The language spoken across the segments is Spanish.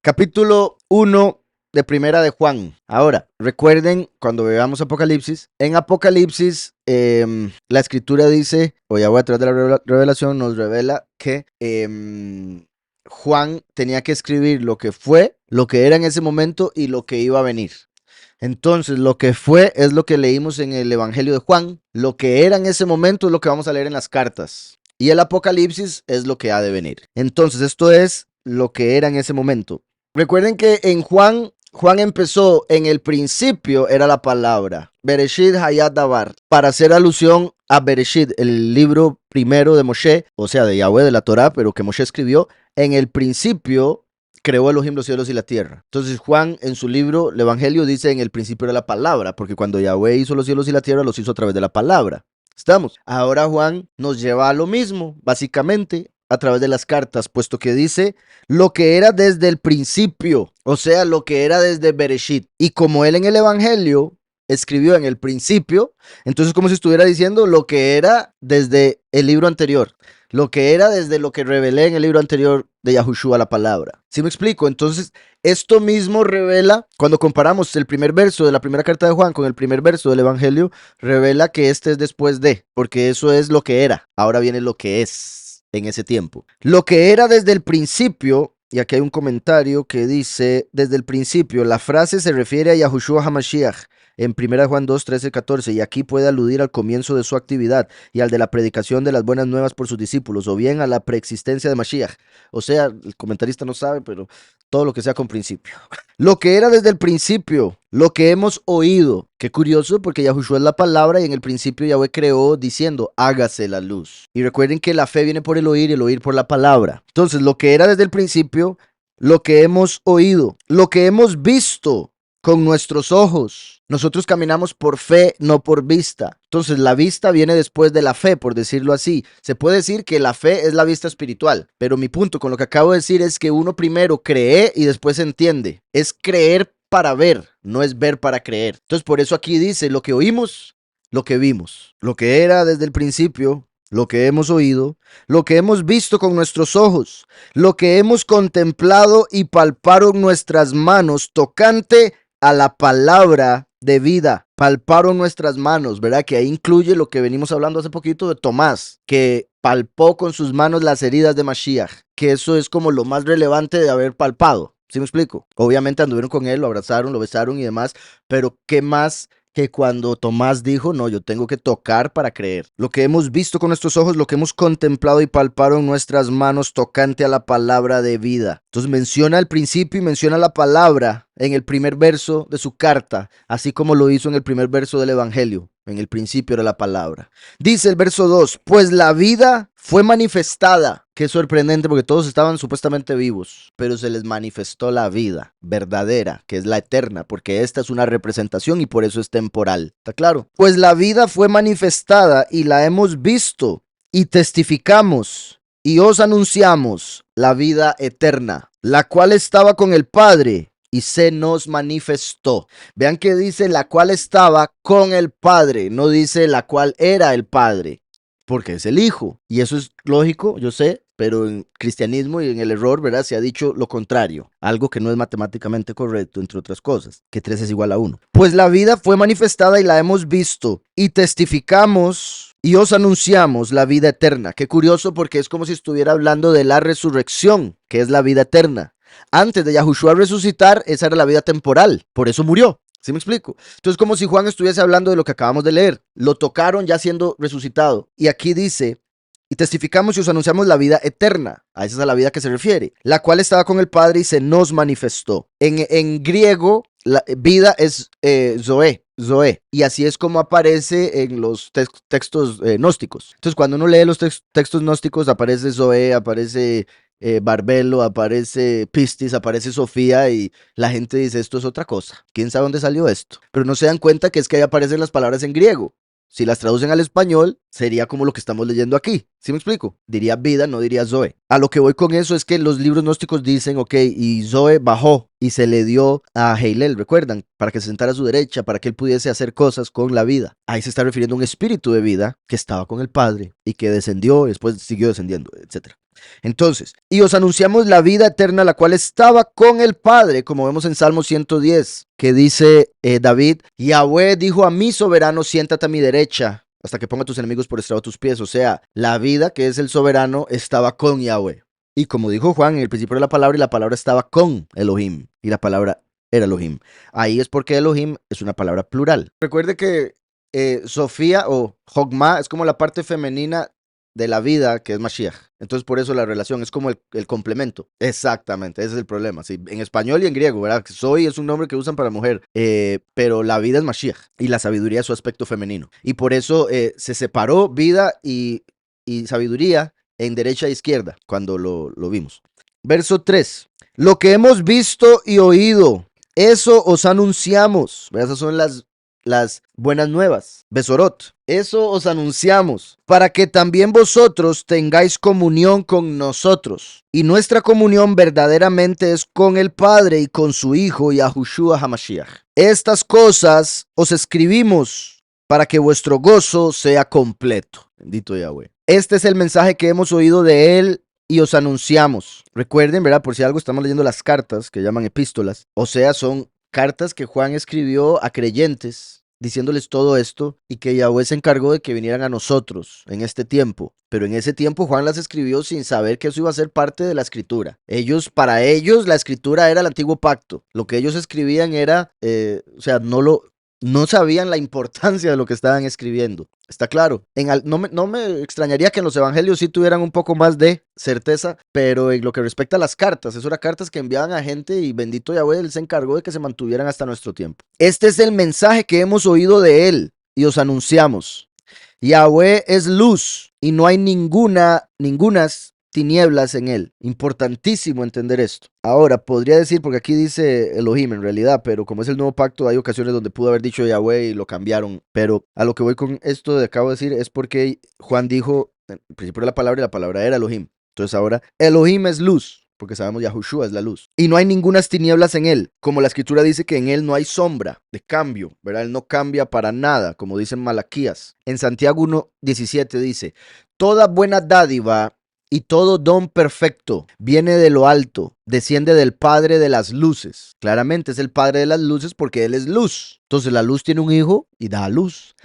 Capítulo 1 de Primera de Juan. Ahora, recuerden cuando veamos Apocalipsis, en Apocalipsis la escritura dice, o ya voy a través de la revelación, nos revela que Juan tenía que escribir lo que fue, lo que era en ese momento y lo que iba a venir. Entonces, lo que fue es lo que leímos en el Evangelio de Juan, lo que era en ese momento es lo que vamos a leer en las cartas. Y el Apocalipsis es lo que ha de venir. Entonces, esto es lo que era en ese momento. Recuerden que en Juan empezó en el principio, era la palabra. Bereshit Hayat Davar, para hacer alusión a Bereshit, el libro primero de Moshe, o sea, de Yahweh, de la Torá, pero que Moshe escribió. En el principio creó Elohim los cielos y la tierra. Entonces Juan en su libro, el Evangelio, dice en el principio era la palabra, porque cuando Yahweh hizo los cielos y la tierra, los hizo a través de la palabra. ¿Estamos? Ahora Juan nos lleva a lo mismo, básicamente, a través de las cartas, puesto que dice lo que era desde el principio, o sea, lo que era desde Bereshit. Y como él en el Evangelio escribió en el principio, entonces como si estuviera diciendo lo que era desde el libro anterior, lo que era desde lo que revelé en el libro anterior de Yahushua, la palabra. ¿Sí me explico? Entonces, esto mismo revela, cuando comparamos el primer verso de la primera carta de Juan con el primer verso del Evangelio, revela que este es después de, porque eso es lo que era, ahora viene lo que es en ese tiempo. Lo que era desde el principio, y aquí hay un comentario que dice, desde el principio, la frase se refiere a Yahushua HaMashiach, en 1 Juan 2, 13, 14, y aquí puede aludir al comienzo de su actividad y al de la predicación de las buenas nuevas por sus discípulos, o bien a la preexistencia de Mashiach. O sea, el comentarista no sabe, pero todo lo que sea con principio. Lo que era desde el principio, lo que hemos oído. Qué curioso, porque Yahushua es la palabra y en el principio Yahweh creó diciendo, hágase la luz. Y recuerden que la fe viene por el oír y el oír por la palabra. Entonces, lo que era desde el principio, lo que hemos oído, lo que hemos visto con nuestros ojos. Nosotros caminamos por fe, no por vista. Entonces la vista viene después de la fe, por decirlo así. Se puede decir que la fe es la vista espiritual, pero mi punto con lo que acabo de decir es que uno primero cree y después entiende. Es creer para ver, no es ver para creer. Entonces por eso aquí dice lo que oímos, lo que vimos, lo que era desde el principio, lo que hemos oído, lo que hemos visto con nuestros ojos, lo que hemos contemplado y palparon nuestras manos tocante a la palabra de vida. Palparon nuestras manos, ¿verdad? Que ahí incluye lo que venimos hablando hace poquito de Tomás, que palpó con sus manos las heridas de Mashiach, que eso es como lo más relevante de haber palpado. ¿Sí me explico? Obviamente anduvieron con él, lo abrazaron, lo besaron y demás, pero ¿qué más que cuando Tomás dijo, no, yo tengo que tocar para creer? Lo que hemos visto con nuestros ojos, lo que hemos contemplado y palparon nuestras manos tocante a la palabra de vida. Entonces menciona el principio y menciona la palabra en el primer verso de su carta, así como lo hizo en el primer verso del Evangelio. En el principio era la palabra. Dice el verso 2, pues la vida fue manifestada. Qué sorprendente, porque todos estaban supuestamente vivos, pero se les manifestó la vida verdadera, que es la eterna, porque esta es una representación y por eso es temporal. ¿Está claro? Pues la vida fue manifestada y la hemos visto y testificamos y os anunciamos la vida eterna, la cual estaba con el Padre y se nos manifestó. Vean que dice la cual estaba con el Padre, no dice la cual era el Padre, porque es el Hijo. Y eso es lógico, yo sé, pero en cristianismo y en el error, ¿verdad? Se ha dicho lo contrario, algo que no es matemáticamente correcto, entre otras cosas, que 3 es igual a 1. Pues la vida fue manifestada y la hemos visto y testificamos y os anunciamos la vida eterna. Qué curioso, porque es como si estuviera hablando de la resurrección, que es la vida eterna. Antes de Yahushua resucitar, esa era la vida temporal, por eso murió. ¿Sí me explico? Entonces, como si Juan estuviese hablando de lo que acabamos de leer. Lo tocaron ya siendo resucitado. Y aquí dice, y testificamos y os anunciamos la vida eterna. A esa es a la vida que se refiere, la cual estaba con el Padre y se nos manifestó. En griego, la vida es Zoe. Y así es como aparece en los textos gnósticos. Entonces, cuando uno lee los textos gnósticos, aparece Zoe, aparece Barbelo, aparece Pistis, aparece Sofía, y la gente dice esto es otra cosa. ¿Quién sabe dónde salió esto? Pero no se dan cuenta que es que ahí aparecen las palabras en griego. Si las traducen al español, sería como lo que estamos leyendo aquí. ¿Sí me explico? Diría vida, no diría Zoe. A lo que voy con eso es que los libros gnósticos dicen, ok, y Zoe bajó y se le dio a Heilel, ¿recuerdan? Para que se sentara a su derecha, para que él pudiese hacer cosas con la vida. Ahí se está refiriendo a un espíritu de vida que estaba con el Padre y que descendió y después siguió descendiendo, etc. Entonces, y os anunciamos la vida eterna, la cual estaba con el Padre, como vemos en Salmo 110, que dice David, Yahweh dijo a mi soberano, siéntate a mi derecha, hasta que ponga tus enemigos por estrado de tus pies. O sea, la vida, que es el soberano, estaba con Yahweh. Y como dijo Juan, en el principio de la palabra, y la palabra estaba con Elohim, y la palabra era Elohim. Ahí es porque Elohim es una palabra plural. Recuerde que Sofía o Jogma es como la parte femenina de la vida, que es Mashiach. Entonces, por eso la relación es como el complemento. Exactamente, ese es el problema. Sí, en español y en griego, ¿verdad? Soy es un nombre que usan para mujer, pero la vida es Mashiach y la sabiduría es su aspecto femenino. Y por eso se separó vida y sabiduría en derecha e izquierda cuando lo vimos. Verso 3. Lo que hemos visto y oído, eso os anunciamos. Esas son las buenas nuevas, Besorot. Eso os anunciamos, para que también vosotros tengáis comunión con nosotros. Y nuestra comunión verdaderamente es con el Padre y con su Hijo, Yahushua HaMashiach. Estas cosas os escribimos para que vuestro gozo sea completo. Bendito Yahweh. Este es el mensaje que hemos oído de él y os anunciamos. Recuerden, ¿verdad? Por si algo estamos leyendo las cartas que llaman epístolas. O sea, son cartas que Juan escribió a creyentes diciéndoles todo esto y que Yahweh se encargó de que vinieran a nosotros en este tiempo. Pero en ese tiempo Juan las escribió sin saber que eso iba a ser parte de la escritura. Para ellos, la escritura era el antiguo pacto. Lo que ellos escribían era, no sabían la importancia de lo que estaban escribiendo. Está claro. No me extrañaría que en los evangelios sí tuvieran un poco más de certeza, pero en lo que respecta a las cartas, eso eran cartas que enviaban a gente y bendito Yahweh, él se encargó de que se mantuvieran hasta nuestro tiempo. Este es el mensaje que hemos oído de él y os anunciamos. Yahweh es luz y no hay ningunas tinieblas en él. Importantísimo entender esto. Ahora, podría decir, porque aquí dice Elohim en realidad, pero como es el nuevo pacto, hay ocasiones donde pudo haber dicho Yahweh y lo cambiaron. Pero a lo que voy con esto de acabo de decir es porque Juan dijo, en principio de la palabra, y la palabra era Elohim. Entonces ahora, Elohim es luz, porque sabemos Yahushua es la luz. Y no hay ningunas tinieblas en él, como la escritura dice que en él no hay sombra de cambio, ¿verdad? Él no cambia para nada, como dice en Malaquías. En Santiago 1:17 dice, toda buena dádiva y todo don perfecto viene de lo alto, desciende del Padre de las luces. Claramente es el Padre de las luces porque Él es luz. Entonces la luz tiene un hijo y da luz,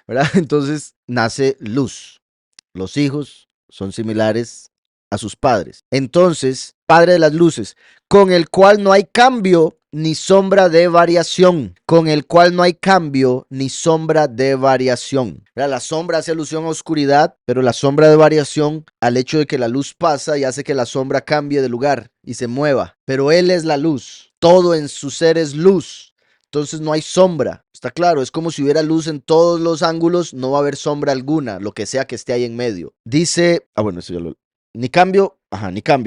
¿verdad? Entonces nace luz. Los hijos son similares a sus padres. Entonces, Padre de las luces, con el cual no hay cambio ni sombra de variación, con el cual no hay cambio ni sombra de variación. La sombra hace alusión a oscuridad, pero la sombra de variación al hecho de que la luz pasa y hace que la sombra cambie de lugar y se mueva. Pero Él es la luz, todo en su ser es luz. Entonces no hay sombra, está claro, es como si hubiera luz en todos los ángulos, no va a haber sombra alguna, lo que sea que esté ahí en medio. Dice, eso ya lo... Ni cambio,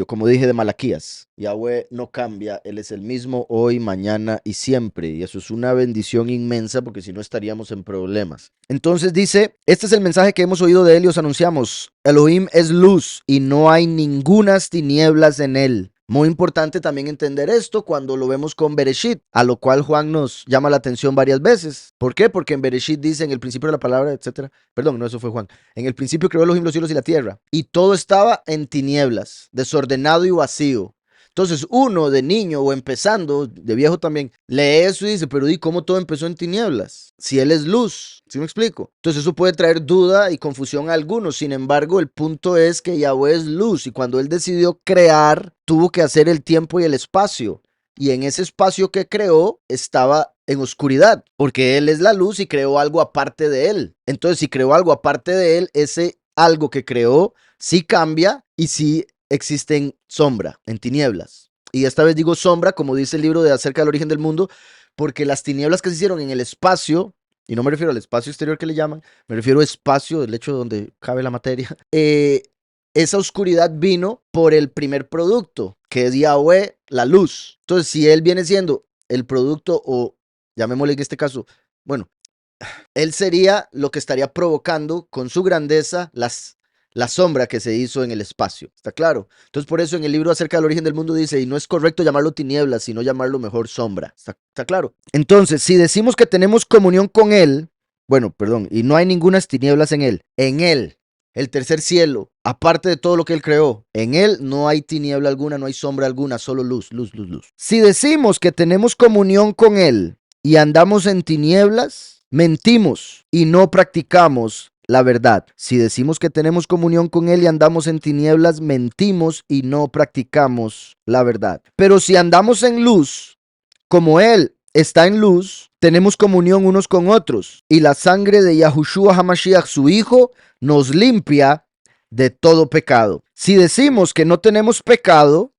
como dije de Malaquías. Yahweh no cambia, Él es el mismo hoy, mañana y siempre. Y eso es una bendición inmensa porque si no estaríamos en problemas. Entonces dice, este es el mensaje que hemos oído de Él y os anunciamos. Elohim es luz y no hay ningunas tinieblas en Él. Muy importante también entender esto cuando lo vemos con Bereshit, a lo cual Juan nos llama la atención varias veces. ¿Por qué? Porque en Bereshit dice en el principio de la palabra, etcétera. Perdón, no, eso fue Juan. En el principio creó Elohim los cielos y la tierra. Y todo estaba en tinieblas, desordenado y vacío. Entonces uno de niño o empezando, de viejo también, lee eso y dice, pero ¿y cómo todo empezó en tinieblas? Si Él es luz, ¿sí me explico? Entonces eso puede traer duda y confusión a algunos. Sin embargo, el punto es que Yahweh es luz y cuando Él decidió crear, tuvo que hacer el tiempo y el espacio. Y en ese espacio que creó estaba en oscuridad, porque Él es la luz y creó algo aparte de Él. Entonces, si creó algo aparte de Él, ese algo que creó sí cambia y sí existe en sombra, en tinieblas. Y esta vez digo sombra, como dice el libro de Acerca del Origen del Mundo, porque las tinieblas que se hicieron en el espacio, y no me refiero al espacio exterior que le llaman, me refiero a espacio, el hecho donde cabe la materia, esa oscuridad vino por el primer producto, que es Yahweh, la luz. Entonces, si Él viene siendo el producto, o llamémosle en este caso, bueno, Él sería lo que estaría provocando con su grandeza la sombra que se hizo en el espacio, ¿está claro? Entonces por eso en el libro Acerca del Origen del Mundo dice, y no es correcto llamarlo tinieblas, sino llamarlo mejor sombra, ¿está claro? Entonces, si decimos que tenemos comunión con Él, y no hay ningunas tinieblas en Él, el tercer cielo, aparte de todo lo que Él creó. En Él no hay tiniebla alguna, no hay sombra alguna, solo luz, luz, luz, luz. Si decimos que tenemos comunión con Él y andamos en tinieblas, mentimos y no practicamos la verdad. Si decimos que tenemos comunión con Él y andamos en tinieblas, mentimos y no practicamos la verdad. Pero si andamos en luz, como Él está en luz, tenemos comunión unos con otros, y la sangre de Yahushua HaMashiach, su Hijo, nos limpia de todo pecado. Si decimos que no tenemos pecado,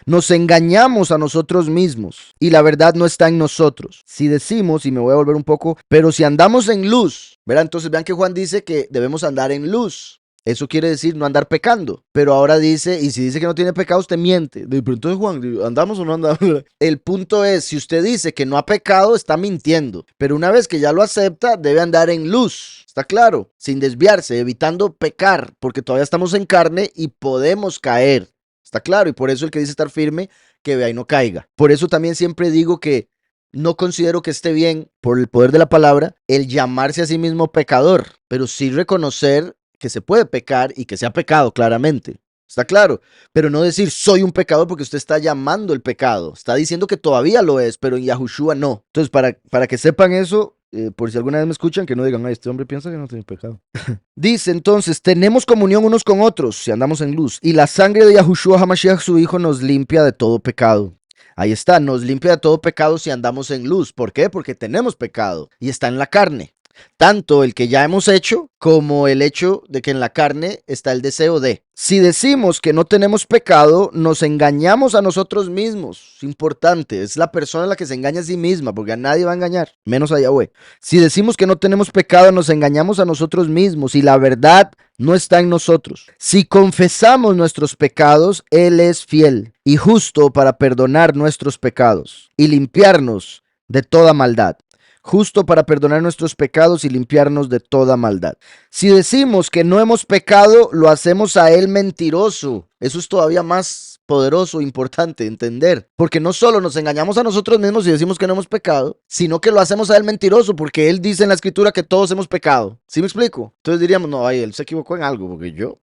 nos engañamos a nosotros mismos y la verdad no está en nosotros. Si decimos, y me voy a volver un poco, pero si andamos en luz, ¿verdad? Entonces vean que Juan dice que debemos andar en luz. Eso quiere decir no andar pecando. Pero ahora dice, y si dice que no tiene pecado, usted miente. Pero entonces, Juan, ¿andamos o no andamos? El punto es, si usted dice que no ha pecado, está mintiendo. Pero una vez que ya lo acepta, debe andar en luz. Está claro, sin desviarse, evitando pecar, porque todavía estamos en carne y podemos caer. Está claro, y por eso el que dice estar firme, que vea y no caiga. Por eso también siempre digo que no considero que esté bien, por el poder de la palabra, el llamarse a sí mismo pecador, pero sí reconocer que se puede pecar y que se ha pecado claramente. Está claro, pero no decir soy un pecador porque usted está llamando el pecado. Está diciendo que todavía lo es, pero en Yahushua no. Entonces, para que sepan eso, por si alguna vez me escuchan, que no digan, ay, este hombre piensa que no tiene pecado. Dice entonces, tenemos comunión unos con otros si andamos en luz, y la sangre de Yahushua HaMashiach, su Hijo, nos limpia de todo pecado. Ahí está, nos limpia de todo pecado si andamos en luz. ¿Por qué? Porque tenemos pecado y está en la carne. Tanto el que ya hemos hecho como el hecho de que en la carne está el deseo de. Si decimos que no tenemos pecado, nos engañamos a nosotros mismos. Es importante, es la persona la que se engaña a sí misma, porque a nadie va a engañar, menos a Yahweh. Si decimos que no tenemos pecado, nos engañamos a nosotros mismos y la verdad no está en nosotros. Si confesamos nuestros pecados, Él es fiel y justo para perdonar nuestros pecados y limpiarnos de toda maldad. Justo para perdonar nuestros pecados y limpiarnos de toda maldad. Si decimos que no hemos pecado, lo hacemos a Él mentiroso. Eso es todavía más poderoso, importante entender. Porque no solo nos engañamos a nosotros mismos y decimos que no hemos pecado, sino que lo hacemos a Él mentiroso, porque Él dice en la Escritura que todos hemos pecado. ¿Sí me explico? Entonces diríamos, no, ay, Él se equivocó en algo, porque yo...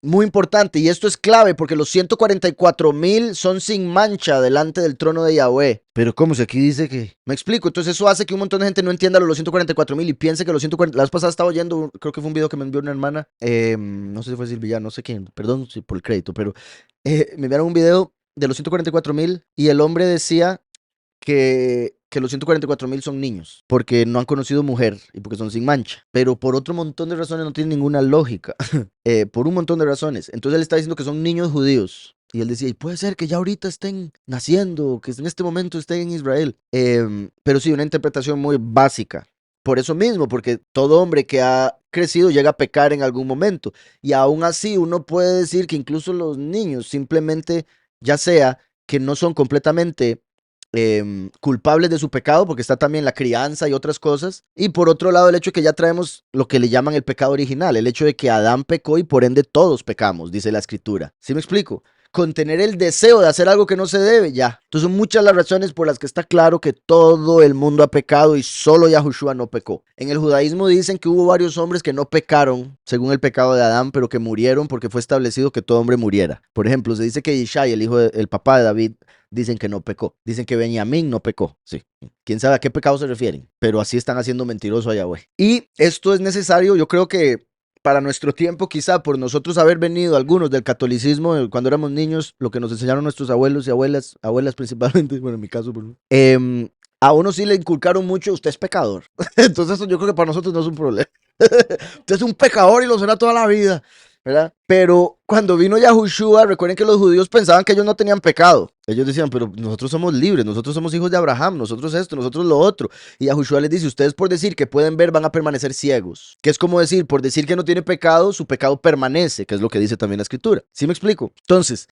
Muy importante, y esto es clave, porque los 144,000 son sin mancha delante del trono de Yahweh. Pero ¿cómo? Si aquí dice que... Me explico, entonces eso hace que un montón de gente no entienda los 144,000 y piense que los 140... La vez pasada estaba oyendo, creo que fue un video que me envió una hermana, no sé si fue Silvia, no sé quién, perdón por el crédito, pero me enviaron un video de los 144,000 y el hombre decía que los 144,000 son niños, porque no han conocido mujer y porque son sin mancha. Pero por otro montón de razones no tiene ninguna lógica. Por un montón de razones. Entonces él está diciendo que son niños judíos. Y él decía, y puede ser que ya ahorita estén naciendo, que en este momento estén en Israel. Pero sí, una interpretación muy básica. Por eso mismo, porque todo hombre que ha crecido llega a pecar en algún momento. Y aún así uno puede decir que incluso los niños simplemente, ya sea que no son completamente culpables de su pecado, porque está también la crianza y otras cosas. Y por otro lado, el hecho de que ya traemos lo que le llaman el pecado original, el hecho de que Adán pecó y por ende todos pecamos, dice la Escritura. ¿Sí me explico? Con tener el deseo de hacer algo que no se debe, ya. Entonces son muchas las razones por las que está claro que todo el mundo ha pecado y solo Yahushua no pecó. En el judaísmo dicen que hubo varios hombres que no pecaron según el pecado de Adán, pero que murieron porque fue establecido que todo hombre muriera. Por ejemplo, se dice que Ishai, el papá de David, dicen que no pecó. Dicen que Benjamín no pecó. Sí. Quién sabe a qué pecado se refieren, pero así están haciendo mentiroso a Yahweh. Y esto es necesario, yo creo que para nuestro tiempo, quizá por nosotros haber venido algunos del catolicismo cuando éramos niños, lo que nos enseñaron nuestros abuelos y abuelas principalmente, bueno, en mi caso, a uno sí le inculcaron mucho, usted es pecador. Entonces eso yo creo que para nosotros no es un problema. Usted es un pecador y lo será toda la vida, ¿verdad? Pero cuando vino Yahushua, recuerden que los judíos pensaban que ellos no tenían pecado. Ellos decían, pero nosotros somos libres, nosotros somos hijos de Abraham, nosotros esto, nosotros lo otro. Y Yahushua les dice, ustedes por decir que pueden ver van a permanecer ciegos. Que es como decir, por decir que no tiene pecado, su pecado permanece, que es lo que dice también la Escritura. ¿Sí me explico? Entonces,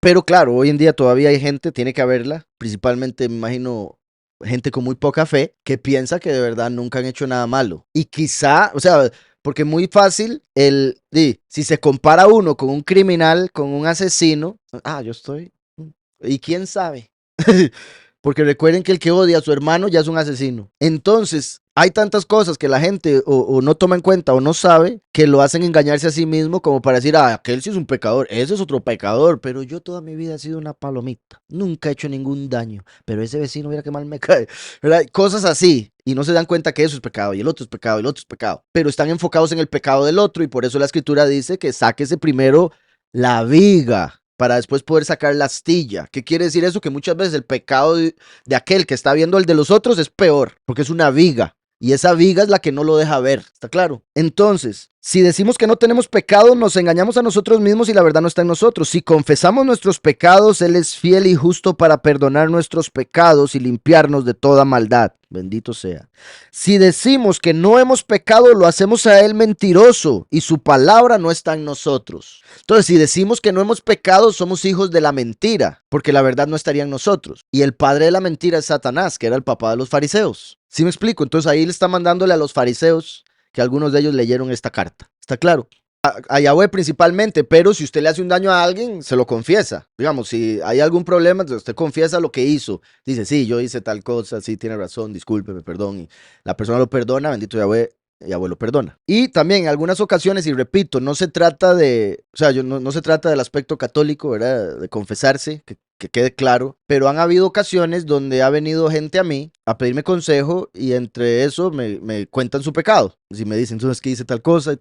pero claro, hoy en día todavía hay gente, tiene que haberla, principalmente me imagino gente con muy poca fe, que piensa que de verdad nunca han hecho nada malo. Y quizá, o sea, porque es muy fácil si se compara uno con un criminal, con un asesino, yo estoy, y quién sabe. Porque recuerden que el que odia a su hermano ya es un asesino. Entonces, hay tantas cosas que la gente o no toma en cuenta o no sabe que lo hacen engañarse a sí mismo como para decir, ah, aquel sí es un pecador, ese es otro pecador, pero yo toda mi vida he sido una palomita, nunca he hecho ningún daño, pero ese vecino mira qué mal me cae, ¿verdad? Cosas así, y no se dan cuenta que eso es pecado, y el otro es pecado, y el otro es pecado, pero están enfocados en el pecado del otro, y por eso la escritura dice que sáquese primero la viga para después poder sacar la astilla. ¿Qué quiere decir eso? Que muchas veces el pecado de aquel que está viendo el de los otros es peor, porque es una viga. Y esa viga es la que no lo deja ver, ¿está claro? Entonces, si decimos que no tenemos pecado, nos engañamos a nosotros mismos y la verdad no está en nosotros. Si confesamos nuestros pecados, Él es fiel y justo para perdonar nuestros pecados y limpiarnos de toda maldad. Bendito sea. Si decimos que no hemos pecado, lo hacemos a Él mentiroso y su palabra no está en nosotros. Entonces, si decimos que no hemos pecado, somos hijos de la mentira, porque la verdad no estaría en nosotros. Y el padre de la mentira es Satanás, que era el papá de los fariseos. ¿Sí me explico? Entonces ahí le está mandándole a los fariseos que algunos de ellos leyeron esta carta. ¿Está claro? A Yahweh principalmente, pero si usted le hace un daño a alguien, se lo confiesa. Digamos, si hay algún problema, usted confiesa lo que hizo. Dice, sí, yo hice tal cosa, sí, tiene razón, discúlpeme, perdón. Y la persona lo perdona, bendito Yahweh, Yahweh lo perdona. Y también en algunas ocasiones, y repito, no se trata de, o sea, no se trata del aspecto católico, ¿verdad? De confesarse, que quede claro, pero han habido ocasiones donde ha venido gente a mí a pedirme consejo y entre eso me cuentan su pecado. Si me dicen, entonces que hice tal cosa y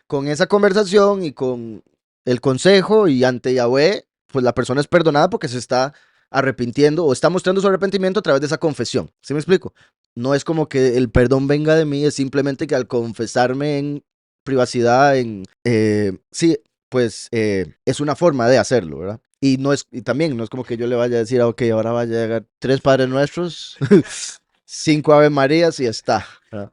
con esa conversación y con el consejo y ante Yahweh, pues la persona es perdonada porque se está arrepintiendo o está mostrando su arrepentimiento a través de esa confesión. ¿Sí me explico? No es como que el perdón venga de mí, es simplemente que al confesarme en privacidad, sí, pues es una forma de hacerlo, ¿verdad? Y no es, y también no es como que yo le vaya a decir, ah, ok, ahora vaya a llegar 3 Padres Nuestros, 5 Ave Marías y ya está, ¿verdad?